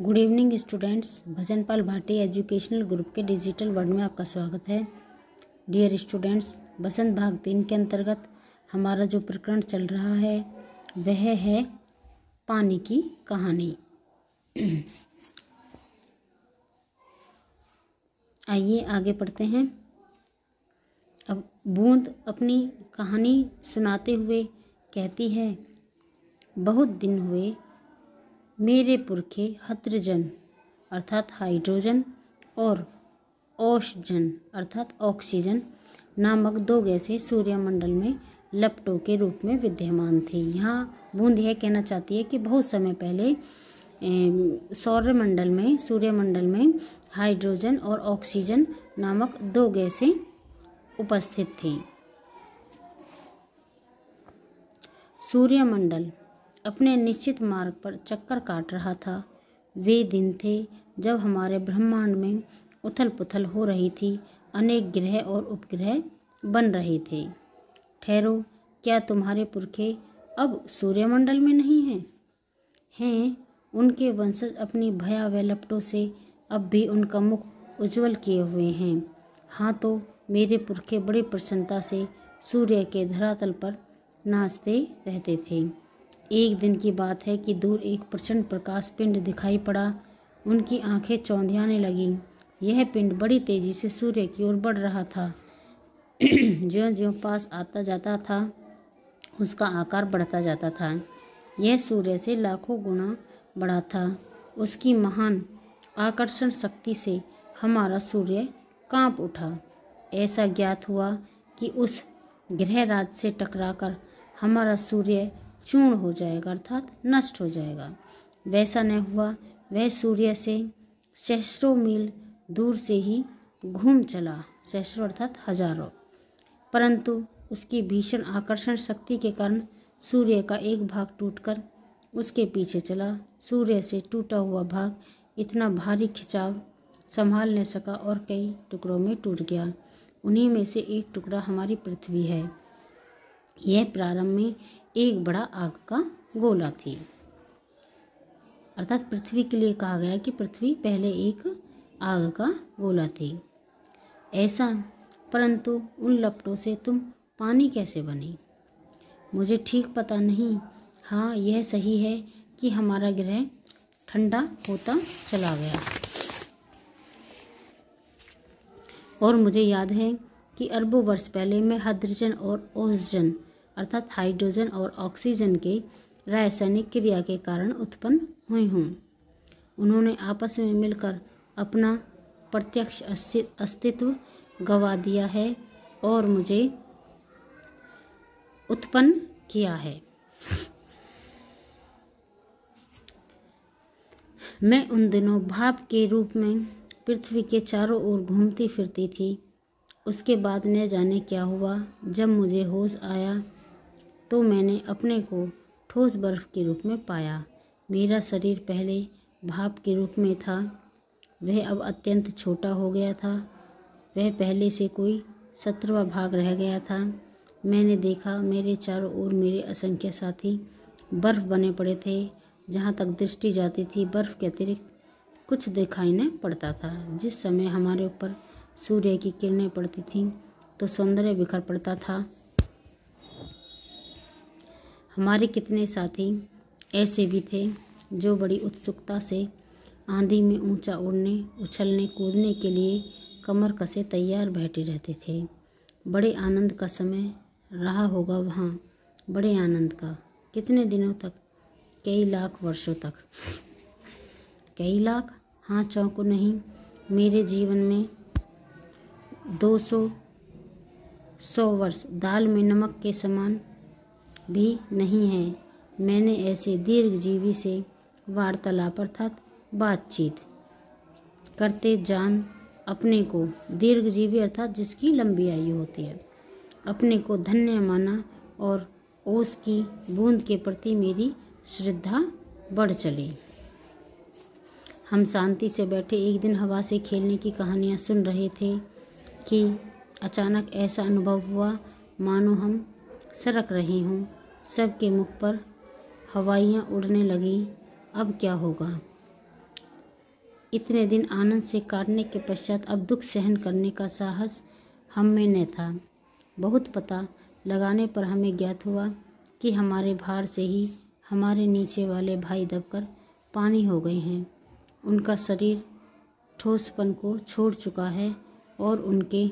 Good evening students. Bhajanpal Bhati educational group के digital word में आपका स्वागत है। डियर स्टूडेंट्स, बसंत भाग 3 के अंतर्गत हमारा जो प्रकरण चल रहा है वह है पानी की कहानी। आइए आगे पढ़ते हैं। अब बूंद अपनी कहानी सुनाते हुए कहती है, बहुत दिन हुए मेरे पुरखे हड्रोजन अर्थात हाइड्रोजन और ओषजन अर्थात ऑक्सीजन नामक 2 गैसें सूर्यमंडल में लपटों के रूप में विद्यमान थे। यहाँ बूंद यह कहना चाहती है कि बहुत समय पहले सूर्यमंडल में हाइड्रोजन और ऑक्सीजन नामक 2 गैसें उपस्थित थीं। सूर्यमंडल अपने निश्चित मार्ग पर चक्कर काट रहा था। वे दिन थे जब हमारे ब्रह्मांड में उथल पुथल हो रही थी। अनेक ग्रह और उपग्रह बन रहे थे। ठहरो, क्या तुम्हारे पुरखे अब सूर्यमंडल में नहीं हैं? हैं। उनके वंशज अपनी भयावह लपटों से अब भी उनका मुख उज्जवल किए हुए हैं। हाँ, तो मेरे पुरखे बड़ी प्रसन्नता से सूर्य के धरातल पर नाचते रहते थे। एक दिन की बात है कि दूर एक प्रचंड प्रकाश पिंड दिखाई पड़ा। उनकी आंखें चौंधियाने लगीं। यह पिंड बड़ी तेजी से सूर्य की ओर बढ़ रहा था। ज्यों-ज्यों पास आता जाता था उसका आकार बढ़ता जाता था। यह सूर्य से लाखों गुना बड़ा था। उसकी महान आकर्षण शक्ति से हमारा सूर्य कांप उठा। ऐसा ज्ञात हुआ कि उस ग्रहराज से टकराकर हमारा सूर्य चूर्ण हो जाएगा अर्थात नष्ट हो जाएगा। वैसा न हुआ। वह सूर्य से सहस्रों मील दूर से ही घूम चला। सहस्रों अर्थात हजारों। परंतु उसकी भीषण आकर्षण शक्ति के कारण सूर्य का एक भाग टूटकर उसके पीछे चला। सूर्य से टूटा हुआ भाग इतना भारी खिंचाव संभाल न सका और कई टुकड़ों में टूट गया। उन्हीं में से एक टुकड़ा हमारी पृथ्वी है। यह प्रारंभ में एक बड़ा आग का गोला थी। अर्थात पृथ्वी के लिए कहा गया कि पृथ्वी पहले एक आग का गोला थी। ऐसा, परंतु उन लपटों से तुम पानी कैसे बने? मुझे ठीक पता नहीं। हाँ, यह सही है कि हमारा ग्रह ठंडा होता चला गया और मुझे याद है कि अरबों वर्ष पहले मैं हाइड्रोजन और ओषजन अर्थात हाइड्रोजन और ऑक्सीजन के रासायनिक क्रिया के कारण उत्पन्न हुई हूँ। उन्होंने आपस में मिलकर अपना प्रत्यक्ष अस्तित्व गंवा दिया है और मुझे उत्पन्न किया है। मैं उन दिनों भाप के रूप में पृथ्वी के चारों ओर घूमती फिरती थी। उसके बाद न जाने क्या हुआ। जब मुझे होश आया तो मैंने अपने को ठोस बर्फ के रूप में पाया। मेरा शरीर पहले भाप के रूप में था, वह अब अत्यंत छोटा हो गया था। वह पहले से कोई 17वां भाग रह गया था। मैंने देखा मेरे चारों ओर मेरे असंख्य साथी बर्फ बने पड़े थे। जहाँ तक दृष्टि जाती थी बर्फ के अतिरिक्त कुछ दिखाई न पड़ता था। जिस समय हमारे ऊपर सूर्य की किरणें पड़ती थीं तो सौंदर्य बिखर पड़ता था। हमारे कितने साथी ऐसे भी थे जो बड़ी उत्सुकता से आंधी में ऊंचा उड़ने, उछलने, कूदने के लिए कमर कसे तैयार बैठे रहते थे। बड़े आनंद का समय रहा होगा वहाँ। बड़े आनंद का। कितने दिनों तक? कई लाख वर्षों तक। कई लाख? हाँ, चौंको नहीं। मेरे जीवन में 200 वर्ष दाल में नमक के समान भी नहीं है। मैंने ऐसे दीर्घजीवी से वार्तालाप अर्थात बातचीत करते जान अपने को दीर्घजीवी अर्थात जिसकी लंबी आयु होती है, अपने को धन्य माना और ओस की बूंद के प्रति मेरी श्रद्धा बढ़ चली। हम शांति से बैठे एक दिन हवा से खेलने की कहानियाँ सुन रहे थे कि अचानक ऐसा अनुभव हुआ मानो हम सरक रहे हों। सबके मुख पर हवाइयाँ उड़ने लगीं। अब क्या होगा? इतने दिन आनंद से काटने के पश्चात अब दुख सहन करने का साहस हम में न था। बहुत पता लगाने पर हमें ज्ञात हुआ कि हमारे भार से ही हमारे नीचे वाले भाई दबकर पानी हो गए हैं। उनका शरीर ठोसपन को छोड़ चुका है और उनके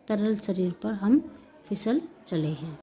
तरल शरीर पर हम फिसल चले हैं।